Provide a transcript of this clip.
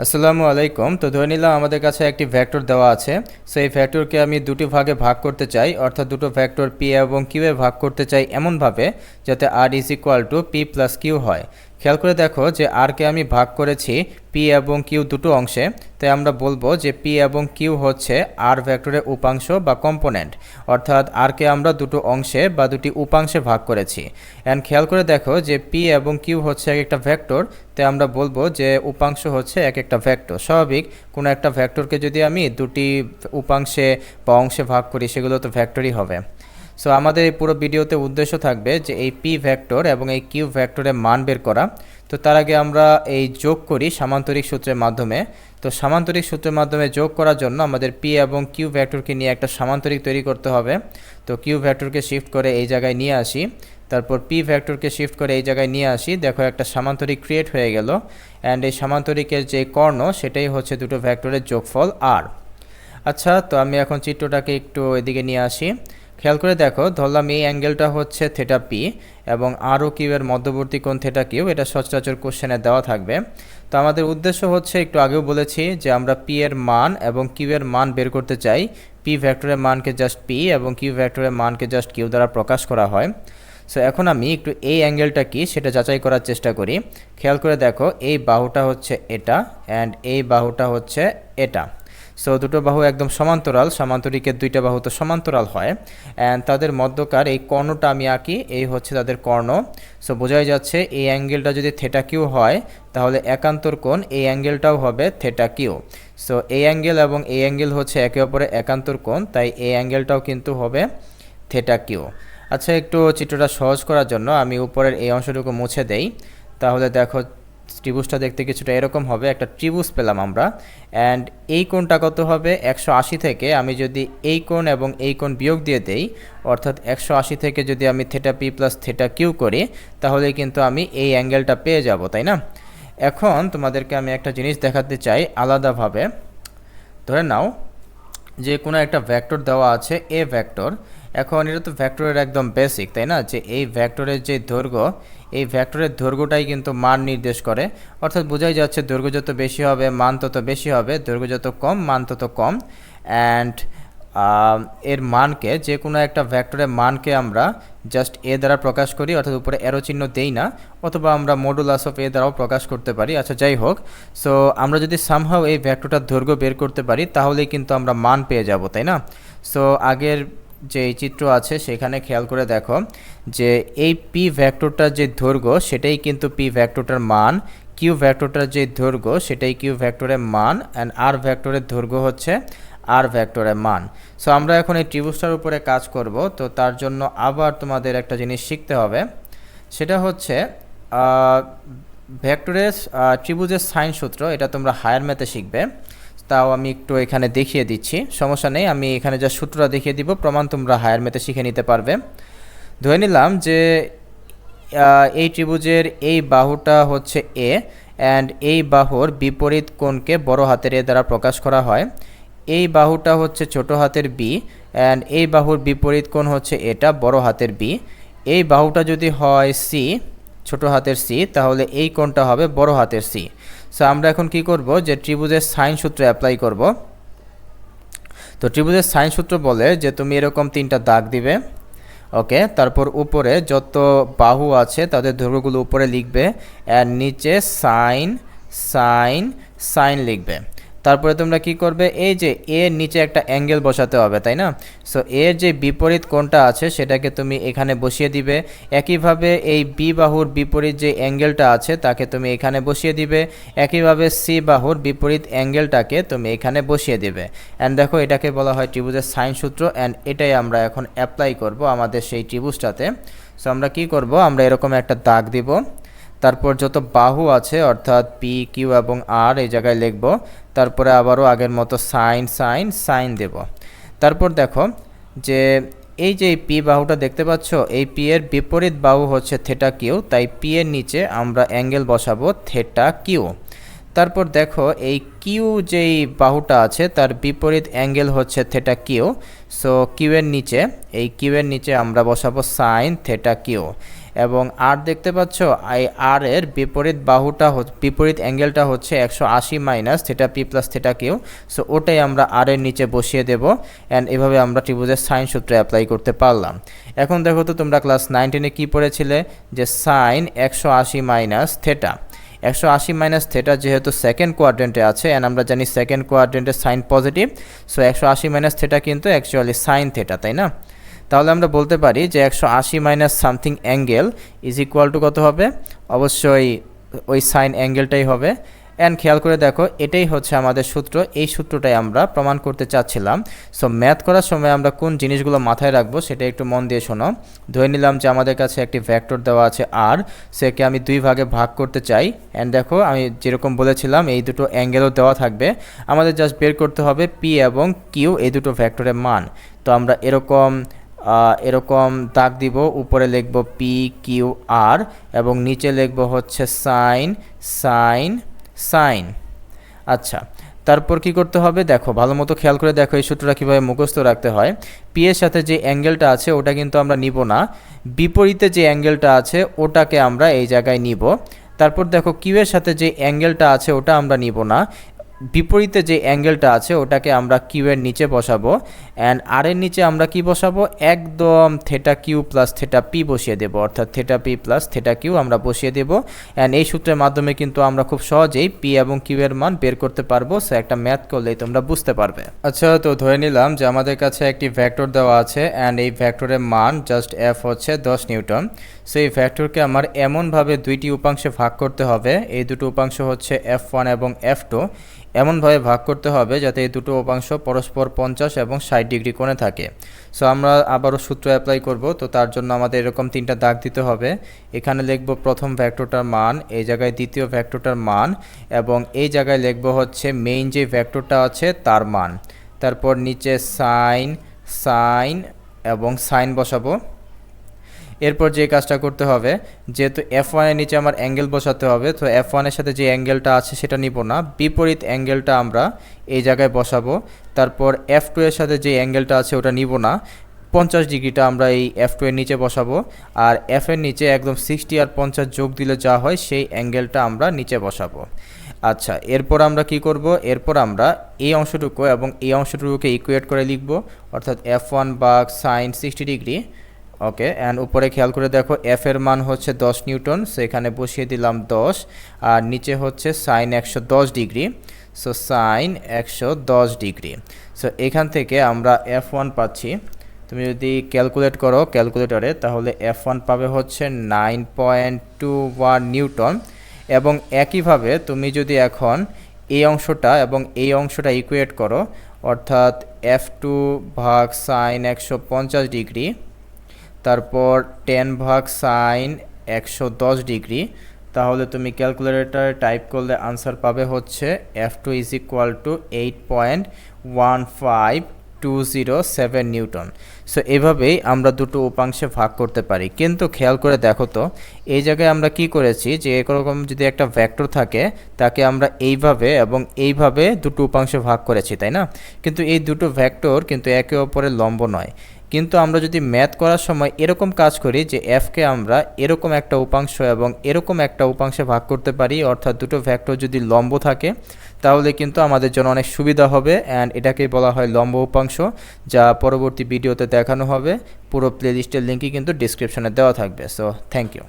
আসসালামু আলাইকুম। তো ধরে নিলাম আমাদের কাছে একটি ভেক্টর দেওয়া আছে। সো এই ভেক্টরকে আমি দুটি ভাগে ভাগ করতে চাই, অর্থাৎ দুটো ভেক্টর পি এবং কিউ এ ভাগ করতে চাই এমনভাবে যাতে R is equal to P plus Q হয়। খেয়াল করে দেখো যে আরকে আমি ভাগ করেছি পি এবং কিউ দুটো অংশে, তাই আমরা বলবো যে পি এবং কিউ হচ্ছে আর ভেক্টরের উপাংশ বা কম্পোনেন্ট, অর্থাৎ আরকে আমরা দুটো অংশে বা দুটি উপাংশে ভাগ করেছি। অ্যান্ড খেয়াল করে দেখো যে পি এবং কিউ হচ্ছে এক একটা ভেক্টর, তাই আমরা বলবো যে উপাংশ হচ্ছে এক একটা ভেক্টর। স্বাভাবিক, কোনো একটা ভেক্টরকে যদি আমি দুটি উপাংশে বা অংশে ভাগ করি সেগুলো তো ভেক্টরই হবে। সো আমাদের এই পুরো ভিডিওতে উদ্দেশ্য থাকবে যে এই পি ভেক্টর এবং এই কিউ ভেক্টরের মান বের করা। তো তার আগে আমরা এই যোগ করি সামান্তরিক সূত্রের মাধ্যমে। তো সামান্তরিক সূত্রের মাধ্যমে যোগ করার জন্য আমাদের পি এবং কিউ ভেক্টরকে নিয়ে একটা সামান্তরিক তৈরি করতে হবে। তো কিউ ভেক্টরকে শিফট করে এই জায়গায় নিয়ে আসি, তারপর পি ভেক্টরকে শিফট করে এই জায়গায় নিয়ে আসি। দেখো একটা সামান্তরিক ক্রিয়েট হয়ে গেল। অ্যান্ড এই সামান্তরিকের যে কর্ণ সেটাই হচ্ছে দুটো ভেক্টরের যোগফল আর। আচ্ছা, তো আমি এখন চিত্রটাকে একটু এদিকে নিয়ে আসি। খেয়াল করে দেখো, ধরলাম এই অ্যাঙ্গেলটা হচ্ছে থেটা পি এবং আর ও কিউ এর মধ্যবর্তী কোণ থেটা কিউ। এটা সচরাচর কোশ্চেনে দেওয়া থাকবে। তো আমাদের উদ্দেশ্য হচ্ছে, একটু আগেও বলেছি যে আমরা পি এর মান এবং কিউ এর মান বের করতে চাই। পি ভেক্টরের মানকে জাস্ট পি এবং কিউ ভেক্টরের মানকে জাস্ট কিউ দ্বারা প্রকাশ করা হয়। সো এখন আমি একটু এই অ্যাঙ্গেলটা কি সেটা যাচাই করার চেষ্টা করি। খেয়াল করে দেখো, এই বাহুটা হচ্ছে এটা অ্যান্ড এই বাহুটা হচ্ছে এটা। সো দুটো বাহু একদম সমান্তরাল, সামান্তরিকের দুইটা বাহু তো সমান্তরাল হয়। অ্যান্ড তাদের মধ্যকার এই কর্ণটা আমি আঁকি, এই হচ্ছে তাদের কর্ণ। সো বোঝাই যাচ্ছে এই অ্যাঙ্গেলটা যদি থেটা কিউ হয় তাহলে একান্তর কোণ এই অ্যাঙ্গেলটাও হবে থেটা কিউ। সো এই অ্যাঙ্গেল এবং এই অ্যাঙ্গেল হচ্ছে একে অপরের একান্তর কোণ, তাই এই অ্যাঙ্গেলটাও কিন্তু হবে থেটা কিউ। আচ্ছা, একটু চিত্রটা সহজ করার জন্য আমি উপরের এই অংশটুকু মুছে দেই। তাহলে দেখো ত্রিভুজটা দেখতে কিছুটা এরকম হবে। একটা ত্রিভুজ পেলাম আমরা। অ্যান্ড এই কোণটা কত হবে? 180 থেকে আমি যদি এই কোণ এবং এই কোণ বিয়োগ দিয়ে দেই, অর্থাৎ 180 থেকে যদি আমি theta P plus theta Q করি, তাহলে কিন্তু আমি এই অ্যাঙ্গেলটা পেয়ে যাব, তাই না? এখন তোমাদেরকে আমি একটা জিনিস দেখাতে চাই আলাদাভাবে। ধরে নাও যে কোনো একটা ভেক্টর দেওয়া আছে এ ভেক্টর। এখন এটা তো ভেক্টরের একদম বেসিক, তাই না? যে এই ভেক্টরের যে দৈর্ঘ্য, এই ভেক্টরের দৈর্ঘ্যটাই কিন্তু মান নির্দেশ করে। অর্থাৎ বোঝাই যাচ্ছে দৈর্ঘ্য যত বেশি হবে মান তত বেশি হবে, দৈর্ঘ্য যত কম মান তত কম। অ্যান্ড এর মানকে, যে কোনো একটা ভেক্টরের মানকে আমরা জাস্ট এ দ্বারা প্রকাশ করি, অর্থাৎ উপরে অ্যারো চিহ্ন দেই না, অথবা আমরা মডুলাস অফ এ দ্বারাও প্রকাশ করতে পারি। আচ্ছা, যাই হোক। সো আমরা যদি সামহাও এই ভেক্টরটার দৈর্ঘ্য বের করতে পারি তাহলেই কিন্তু আমরা মান পেয়ে যাব, তাই না? সো আগের যে চিত্র আছে সেখানে খেয়াল করে দেখো যে এই পি ভেক্টরটার যে দৈর্ঘ্য সেটাই কিন্তু পি ভেক্টরটার মান, কিউ ভেক্টরটার যে দৈর্ঘ্য সেটাই কিউ ভেক্টরের মান, অ্যান্ড আর ভেক্টরের দৈর্ঘ্য হচ্ছে আর ভেক্টরের মান। সো আমরা এখন এই ত্রিভুজটার উপরে কাজ করব। তো তার জন্য আবার তোমাদের একটা জিনিস শিখতে হবে, সেটা হচ্ছে ভেক্টরের ত্রিভুজের সাইন সূত্র। এটা তোমরা হায়ার ম্যাথে শিখবে। তাও আমি একটু এখানে দেখিয়ে দিচ্ছি, সমস্যা নেই। আমি এখানে যা সূত্রটা দেখিয়ে দিব, প্রমাণ তোমরা হায়ার ম্যাথে শিখে নিতে পারবে। ধরে নিলাম যে এই ত্রিভুজের এই বাহুটা হচ্ছে এ, অ্যান্ড এই বাহুর বিপরীত কোণকে বড় হাতের এ দ্বারা প্রকাশ করা হয়। এই বাহুটা হচ্ছে ছোট হাতের বি, অ্যান্ড এই বাহুর বিপরীত কোণ হচ্ছে এটা বড় হাতের বি। এই বাহুটা যদি হয় সি, ছোট হাতের সি, তাহলে এই কোণটা হবে বড় হাতের সি। সো আমরা এখন কি করব, যে ত্রিভুজের সাইন সূত্র অ্যাপ্লাই করব। তো ত্রিভুজের সাইন সূত্র বলে যে তুমি এরকম তিনটা দাগ দিবে, ওকে। তারপর উপরে যত বাহু আছে তাদের দৈর্ঘ্যগুলো উপরে লিখবে, আর নিচে সাইন সাইন সাইন লিখবে। তারপরে তোমরা কি করবে, এই যে এর নিচে একটা অ্যাঙ্গেল বসাতে হবে, তাই না? সো এর যে বিপরীত কোণটা আছে সেটাকে তুমি এখানে বসিয়ে দিবে। একইভাবে এই বি বাহুর বিপরীত যে অ্যাঙ্গেলটা আছে তাকে তুমি এখানে বসিয়ে দিবে। একইভাবে সি বাহুর বিপরীত অ্যাঙ্গেলটাকে তুমি এখানে বসিয়ে দিবে। অ্যান্ড দেখো, এটাকে বলা হয় ত্রিভুজের সাইন সূত্র, অ্যান্ড এটাই আমরা এখন অ্যাপ্লাই করব আমাদের সেই ত্রিভুজটাতে। সো আমরা কি করব, আমরা এরকম একটা দাগ দিব। তারপর যত বাহু আছে অর্থাৎ পি কিউ এবং আর এই জায়গায় লিখব। তারপরে আবারও আগের মতো সাইন সাইন সাইন দেব। তারপর দেখো যে এই যে পি বাহুটা দেখতে পাচ্ছ, এই পি এর বিপরীত বাহু হচ্ছে থেটা কিউ, তাই পি এর নিচে আমরা অ্যাঙ্গেল বসাবো থেটা কিউ। তারপর দেখো এই কিউ যেই বাহুটা আছে তার বিপরীত অ্যাঙ্গেল হচ্ছে থেটা কিউ। সো কিউ এর নিচে, এই কিউ এর নিচে আমরা বসাবো সাইন থেটা কিউ। এবং আর দেখতে পাচ্ছ এই আর এর বিপরীত অ্যাঙ্গেলটা হচ্ছে 180 minus theta P plus theta Q. So ওটাই আমরা আর এর নিচে বসিয়ে দেব অ্যান্ড এভাবে আমরা ত্রিভুজের সাইন সূত্র অ্যাপ্লাই করতে পারলাম। এখন দেখো তো তোমরা ক্লাস 9-10 কি পড়েছিলে যে sine 180 minus theta. 180 minus theta যেহেতু সেকেন্ড কোয়াড্রেন্টে আছে অ্যান্ড আমরা জানি সেকেন্ড কোয়াড্রেন্টের sine positive, so 180 minus theta কিন্তু অ্যাকচুয়ালি সাইন থিটা, তাই না? তাহলে আমরা বলতে পারি যে 180 minus something angle is equal to কত হবে? অবশ্যই ওই সাইন অ্যাঙ্গেলটাই হবে। অ্যান্ড খেয়াল করে দেখো এটাই হচ্ছে আমাদের সূত্র, এই সূত্রটাই আমরা প্রমাণ করতে চাচ্ছিলাম। সো ম্যাথ করার সময় আমরা কোন জিনিসগুলো মাথায় রাখবো সেটা একটু মন দিয়ে শোনো। ধরে নিলাম যে আমাদের কাছে একটি ভেক্টর দেওয়া আছে আর, সেকে আমি দুই ভাগে ভাগ করতে চাই। অ্যান্ড দেখো আমি যেরকম বলেছিলাম এই দুটো অ্যাঙ্গেলও দেওয়া থাকবে, আমাদের জাস্ট বের করতে হবে পি এবং কিউ এই দুটো ভেক্টরের মান। তো আমরা এরকম দাগ দিব, উপরে লিখব পি কিউ আর এবং নিচে লিখব হচ্ছে সাইন সাইন সাইন। আচ্ছা, তারপর কি করতে হবে দেখো, ভালো মতো খেয়াল করে দেখো এই সূত্রটা কীভাবে মুখস্থ রাখতে হয়। পি এর সাথে যে অ্যাঙ্গেলটা আছে ওটা কিন্তু আমরা নিব না, বিপরীতে যে অ্যাঙ্গেলটা আছে ওটাকে আমরা এই জায়গায় নিব। তারপর দেখো কিউ এর সাথে যে অ্যাঙ্গেলটা আছে ওটা আমরা নিব না, বিপরীতে যে অ্যাঙ্গেলটা আছে ওটাকে আমরা কিউ এর নিচে বসাবো। অ্যান্ড আর এর নিচে আমরা কি বসাবো? একদম theta Q plus theta P বসিয়ে দেবো, অর্থাৎ theta P plus theta Q আমরা বসিয়ে দেবো। অ্যান্ড এই সূত্রের মাধ্যমে কিন্তু আমরা খুব সহজেই পি এবং কিউ এর মান বের করতে পারবো। সো একটা ম্যাথ করলেই তোমরা বুঝতে পারবে। আচ্ছা, তো ধরে নিলাম যে আমাদের কাছে একটি ভেক্টর দেওয়া আছে অ্যান্ড এই ভেক্টরের মান জাস্ট এফ হচ্ছে 10 নিউটন। সো এই ভেক্টরকে আমার এমনভাবে দুইটি উপাংশে ভাগ করতে হবে, এই দুটো উপাংশ হচ্ছে F1 এবং F2, এমনভাবে ভাগ করতে হবে যাতে এই দুটো উপাংশ পরস্পর 50 এবং 60 ডিগ্রি কোণে থাকে। সো আমরা আবারও সূত্র অ্যাপ্লাই করব। তো তার জন্য আমাদের এরকম তিনটা দাগ দিতে হবে। এখানে লিখব প্রথম ভেক্টরটার মান, এই জায়গায় দ্বিতীয় ভেক্টরটার মান, এবং এই জায়গায় লিখব হচ্ছে মেইন যে ভেক্টরটা আছে তার মান। তারপর নিচে সাইন সাইন এবং সাইন বসাবো। এরপর যে কাজটা করতে হবে, যেহেতু F1 এর নিচে আমার অ্যাঙ্গেল বসাতে হবে, তো F1 এর সাথে যে অ্যাঙ্গেলটা আছে সেটা নিব না, বিপরীত অ্যাঙ্গেলটা আমরা এই জায়গায় বসাবো। তারপর F2 এর সাথে যে অ্যাঙ্গেলটা আছে ওটা নিব না, 50 ডিগ্রিটা আমরা এই F2 এর নিচে বসাবো। আর F এর নিচে একদম 60 আর 50 যোগ দিলে যা হয় সেই অ্যাঙ্গেলটা আমরা নিচে বসাবো। আচ্ছা, এরপর আমরা কি করব? এরপর আমরা এই অংশটুকু এবং এই অংশটুকুকে ইকুয়েট করে লিখব, অর্থাৎ F1 ভাগ সাইন 60 ডিগ্রি। ওকে, অ্যান্ড উপরে খেয়াল করে দেখো এফ এর মান হচ্ছে 10 নিউটন, সো এখানে বসিয়ে দিলাম 10, আর নিচে হচ্ছে sine 110 degree, so sine 110 degree. So এখান থেকে আমরা F1 পাচ্ছি, তুমি যদি ক্যালকুলেট করো ক্যালকুলেটরে তাহলে F1 পাবে হচ্ছে 9.21 নিউটন। এবং একইভাবে তুমি যদি এখন এই অংশটা এবং এই অংশটা ইকুয়েট করো, অর্থাৎ F2 ভাগ সাইন 150 ডিগ্রি, তারপর 10 ভাগ সাইন 110 ডিগ্রি, তাহলে তুমি ক্যালকুলেটরে টাইপ করলে আনসার পাবে হচ্ছে F2 is equal two 8.15207 Newton. So এভাবেই আমরা দুটো উপাংশে ভাগ করতে পারি। কিন্তু খেয়াল করে দেখো তো এই জায়গায় আমরা কি করেছি, যে এরকম যদি একটা ভেক্টর থাকে তাকে আমরা এইভাবে এবং এইভাবে দুটো উপাংশে ভাগ করেছি, তাই না? কিন্তু এই দুটো ভেক্টর কিন্তু একে অপরের লম্ব নয়। কিন্তু আমরা যদি ম্যাথ করার সময় এরকম কাজ করি যে এফকে আমরা এরকম একটা উপাংশ এবং এরকম একটা উপাংশে ভাগ করতে পারি, অর্থাৎ দুটো ভেক্টর যদি লম্ব থাকে তাহলে কিন্তু আমাদের জন্য অনেক সুবিধা হবে। অ্যান্ড এটাকেই বলা হয় লম্ব উপাংশ, যা পরবর্তী ভিডিওতে দেখানো হবে। পুরো প্লেলিস্টের লিঙ্কই কিন্তু ডিসক্রিপশনে দেওয়া থাকবে। So thank you.